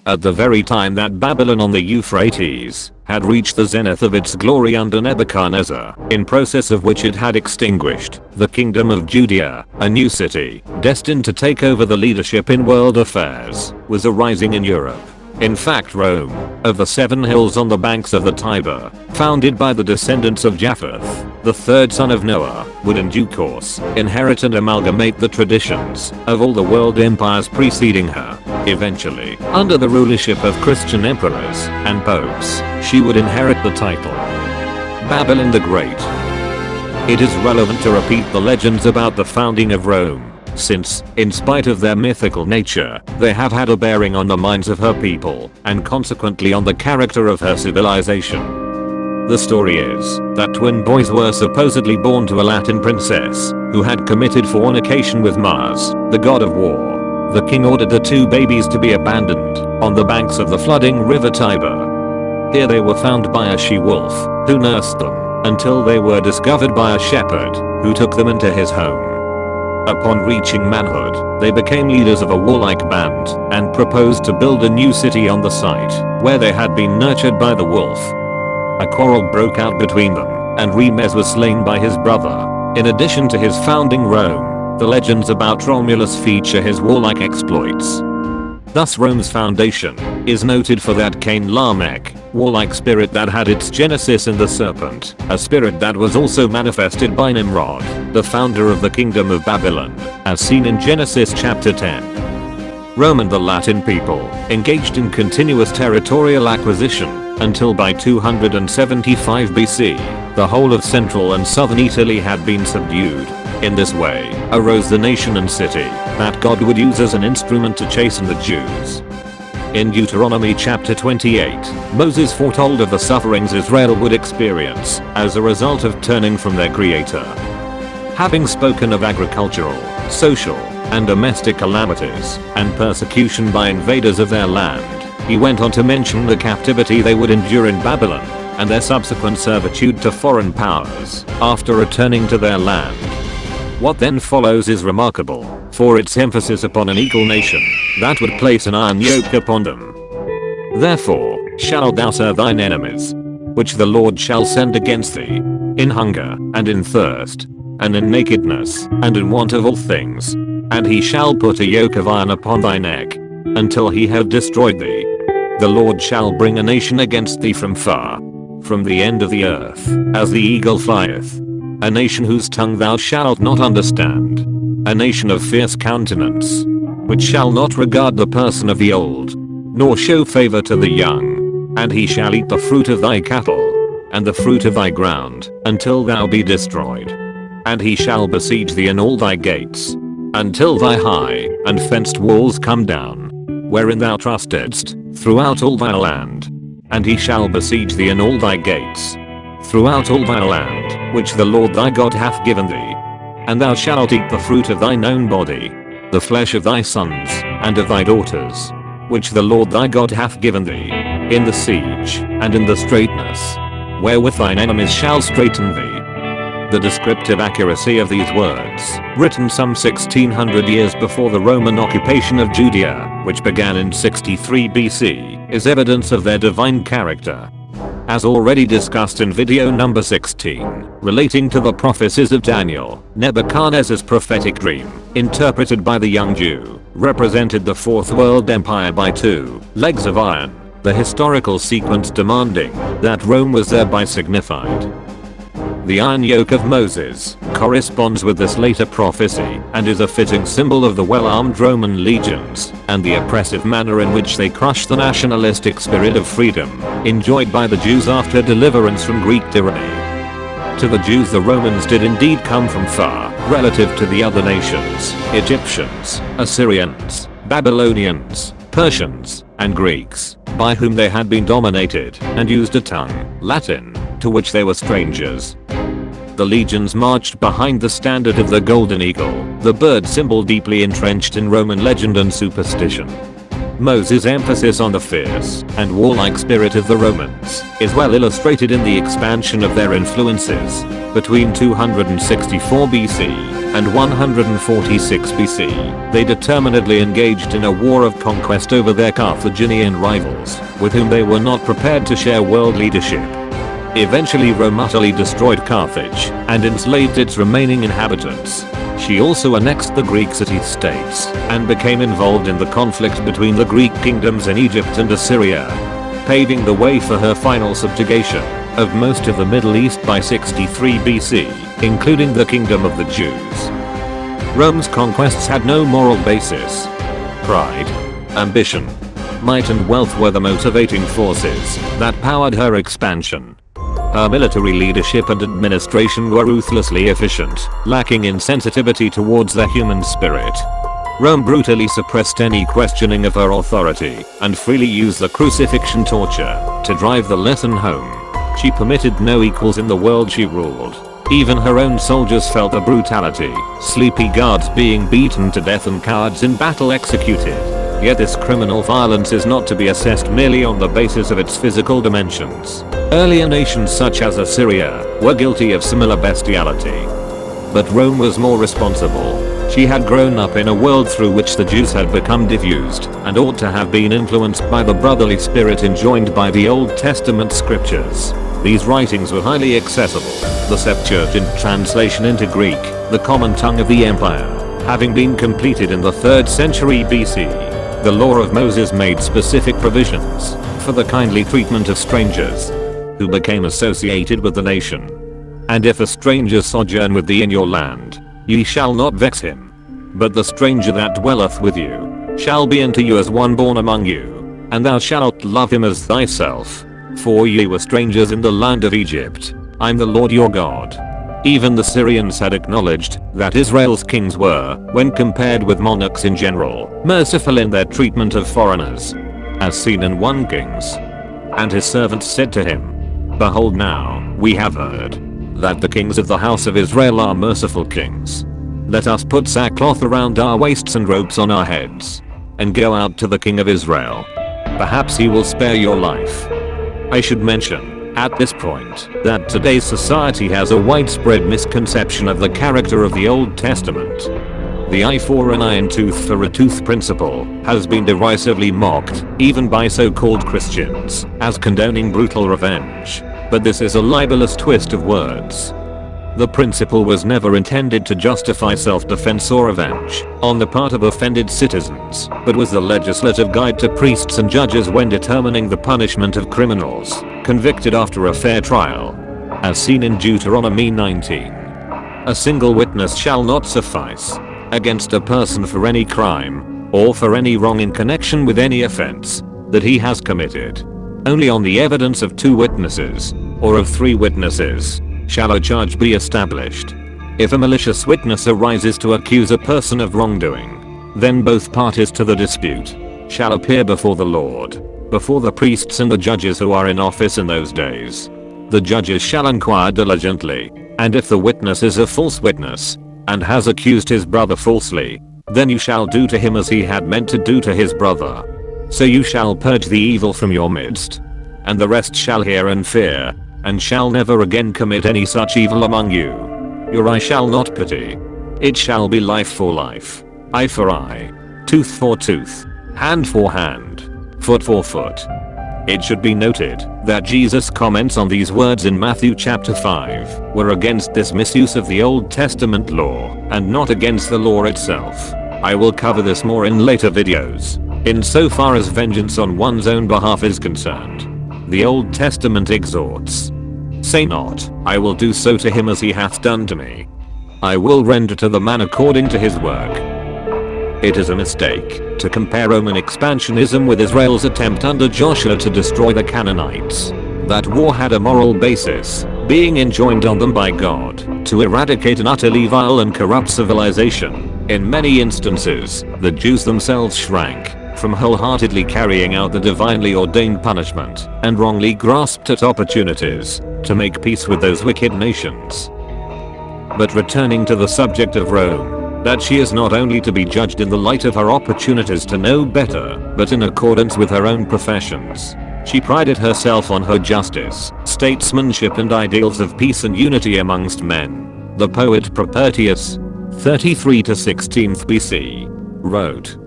At the very time that Babylon on the Euphrates had reached the zenith of its glory under Nebuchadnezzar, in process of which it had extinguished the kingdom of Judea, a new city, destined to take over the leadership in world affairs, was arising in Europe. In fact, Rome, of the 7 hills on the banks of the Tiber, founded by the descendants of Japheth, the third son of Noah, would in due course inherit and amalgamate the traditions of all the world empires preceding her. Eventually, under the rulership of Christian emperors and popes, she would inherit the title Babylon the Great. It is relevant to repeat the legends about the founding of Rome, since, in spite of their mythical nature, they have had a bearing on the minds of her people, and consequently on the character of her civilization. The story is that twin boys were supposedly born to a Latin princess, who had committed fornication with Mars, the god of war. The king ordered the 2 babies to be abandoned on the banks of the flooding river Tiber. Here they were found by a she-wolf, who nursed them, until they were discovered by a shepherd, who took them into his home. Upon reaching manhood, they became leaders of a warlike band, and proposed to build a new city on the site, where they had been nurtured by the wolf. A quarrel broke out between them, and Remes was slain by his brother. In addition to his founding Rome, the legends about Romulus feature his warlike exploits. Thus Rome's foundation is noted for that Cain Lamech, warlike spirit that had its genesis in the serpent, a spirit that was also manifested by Nimrod, the founder of the kingdom of Babylon, as seen in Genesis chapter 10. Rome and the Latin people engaged in continuous territorial acquisition until by 275 BC, the whole of central and southern Italy had been subdued. In this way, arose the nation and city that God would use as an instrument to chasten the Jews. In Deuteronomy chapter 28, Moses foretold of the sufferings Israel would experience as a result of turning from their Creator. Having spoken of agricultural, social, and domestic calamities, and persecution by invaders of their land, he went on to mention the captivity they would endure in Babylon, and their subsequent servitude to foreign powers after returning to their land. What then follows is remarkable, for its emphasis upon an equal nation that would place an iron yoke upon them. Therefore shalt thou serve thine enemies, which the Lord shall send against thee, in hunger, and in thirst, and in nakedness, and in want of all things. And he shall put a yoke of iron upon thy neck, until he have destroyed thee. The Lord shall bring a nation against thee from far, from the end of the earth, as the eagle flieth. A nation whose tongue thou shalt not understand. A nation of fierce countenance, which shall not regard the person of the old, nor show favor to the young. And he shall eat the fruit of thy cattle, and the fruit of thy ground, until thou be destroyed. And he shall besiege thee in all thy gates, until thy high and fenced walls come down, wherein thou trustedst, throughout all thy land. And he shall besiege thee in all thy gates, throughout all thy land, which the Lord thy God hath given thee. And thou shalt eat the fruit of thine own body, the flesh of thy sons, and of thy daughters, which the Lord thy God hath given thee, in the siege, and in the straitness, wherewith thine enemies shall straiten thee. The descriptive accuracy of these words, written some 1600 years before the Roman occupation of Judea, which began in 63 BC, is evidence of their divine character. As already discussed in video number 16, relating to the prophecies of Daniel, Nebuchadnezzar's prophetic dream, interpreted by the young Jew, represented the Fourth World Empire by 2 legs of iron, the historical sequence demanding that Rome was thereby signified. The iron yoke of Moses corresponds with this later prophecy and is a fitting symbol of the well-armed Roman legions and the oppressive manner in which they crushed the nationalistic spirit of freedom enjoyed by the Jews after deliverance from Greek tyranny. To the Jews, the Romans did indeed come from far relative to the other nations: Egyptians, Assyrians, Babylonians, Persians, and Greeks, by whom they had been dominated, and used a tongue, Latin, to which they were strangers. The legions marched behind the standard of the golden eagle, the bird symbol deeply entrenched in Roman legend and superstition. Moses' emphasis on the fierce and warlike spirit of the Romans is well illustrated in the expansion of their influences between 264 BC and 146 BC, they determinedly engaged in a war of conquest over their Carthaginian rivals, with whom they were not prepared to share world leadership. Eventually Rome utterly destroyed Carthage and enslaved its remaining inhabitants. She also annexed the Greek city-states and became involved in the conflict between the Greek kingdoms in Egypt and Assyria, paving the way for her final subjugation of most of the Middle East by 63 BC, including the kingdom of the Jews. Rome's conquests had no moral basis. Pride, ambition, might and wealth were the motivating forces that powered her expansion. Her military leadership and administration were ruthlessly efficient, lacking in sensitivity towards the human spirit. Rome brutally suppressed any questioning of her authority and freely used the crucifixion torture to drive the lesson home. She permitted no equals in the world she ruled. Even her own soldiers felt the brutality, sleepy guards being beaten to death and cowards in battle executed. Yet this criminal violence is not to be assessed merely on the basis of its physical dimensions. Earlier nations such as Assyria were guilty of similar bestiality. But Rome was more responsible. She had grown up in a world through which the Jews had become diffused and ought to have been influenced by the brotherly spirit enjoined by the Old Testament scriptures. These writings were highly accessible, the Septuagint translation into Greek, the common tongue of the empire, having been completed in the 3rd century BC. The law of Moses made specific provisions for the kindly treatment of strangers who became associated with the nation. And if a stranger sojourn with thee in your land, ye shall not vex him. But the stranger that dwelleth with you shall be unto you as one born among you, and thou shalt love him as thyself. For ye were strangers in the land of Egypt. I'm the Lord your God. Even the Syrians had acknowledged that Israel's kings were, when compared with monarchs in general, merciful in their treatment of foreigners, as seen in 1 Kings. And his servants said to him, Behold now, we have heard that the kings of the house of Israel are merciful kings. Let us put sackcloth around our waists and ropes on our heads, and go out to the king of Israel. Perhaps he will spare your life. I should mention, at this point, that today's society has a widespread misconception of the character of the Old Testament. The eye for an eye and tooth for a tooth principle has been derisively mocked, even by so-called Christians, as condoning brutal revenge. But this is a libelous twist of words. The principle was never intended to justify self-defense or revenge on the part of offended citizens, but was the legislative guide to priests and judges when determining the punishment of criminals convicted after a fair trial, as seen in Deuteronomy 19. A single witness shall not suffice against a person for any crime or for any wrong in connection with any offense that he has committed. Only on the evidence of 2 witnesses, or of 3 witnesses, shall a charge be established. If a malicious witness arises to accuse a person of wrongdoing, then both parties to the dispute shall appear before the Lord, before the priests and the judges who are in office in those days. The judges shall inquire diligently, and if the witness is a false witness, and has accused his brother falsely, then you shall do to him as he had meant to do to his brother. So you shall purge the evil from your midst, and the rest shall hear and fear, and shall never again commit any such evil among you. Your eye shall not pity. It shall be life for life, eye for eye, tooth for tooth, hand for hand, foot for foot. It should be noted that Jesus' comments on these words in Matthew chapter 5 were against this misuse of the Old Testament law, and not against the law itself. I will cover this more in later videos. Insofar as vengeance on one's own behalf is concerned, the Old Testament exhorts, Say not, I will do so to him as he hath done to me. I will render to the man according to his work. It is a mistake to compare Roman expansionism with Israel's attempt under Joshua to destroy the Canaanites. That war had a moral basis, being enjoined on them by God to eradicate an utterly vile and corrupt civilization. In many instances, the Jews themselves shrank from wholeheartedly carrying out the divinely ordained punishment, and wrongly grasped at opportunities to make peace with those wicked nations. But returning to the subject of Rome, that she is not only to be judged in the light of her opportunities to know better, but in accordance with her own professions. She prided herself on her justice, statesmanship and ideals of peace and unity amongst men. The poet Propertius, 33 to 16th BC. Wrote,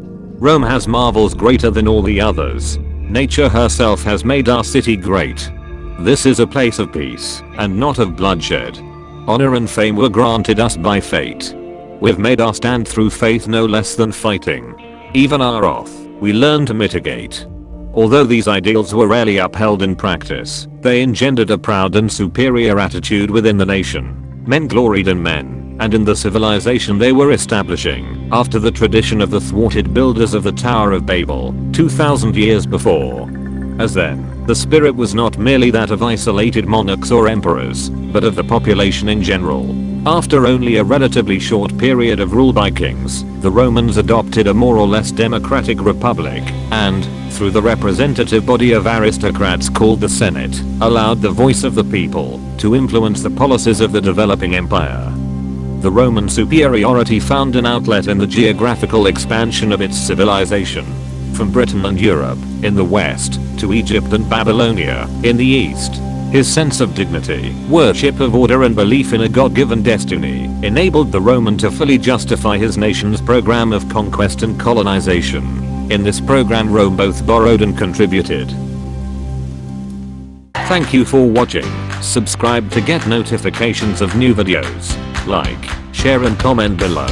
Rome has marvels greater than all the others. Nature herself has made our city great. This is a place of peace, and not of bloodshed. Honor and fame were granted us by fate. We've made our stand through faith no less than fighting. Even our wrath, we learn to mitigate. Although these ideals were rarely upheld in practice, they engendered a proud and superior attitude within the nation. Men gloried in men, and in the civilization they were establishing, after the tradition of the thwarted builders of the Tower of Babel, 2000 years before. As then, the spirit was not merely that of isolated monarchs or emperors, but of the population in general. After only a relatively short period of rule by kings, the Romans adopted a more or less democratic republic, and, through the representative body of aristocrats called the Senate, allowed the voice of the people to influence the policies of the developing empire. The Roman superiority found an outlet in the geographical expansion of its civilization. From Britain and Europe, in the west, to Egypt and Babylonia, in the east. His sense of dignity, worship of order and belief in a God-given destiny enabled the Roman to fully justify his nation's program of conquest and colonization. In this program Rome both borrowed and contributed. Thank you for watching. Subscribe to get notifications of new videos. Like, share and comment below.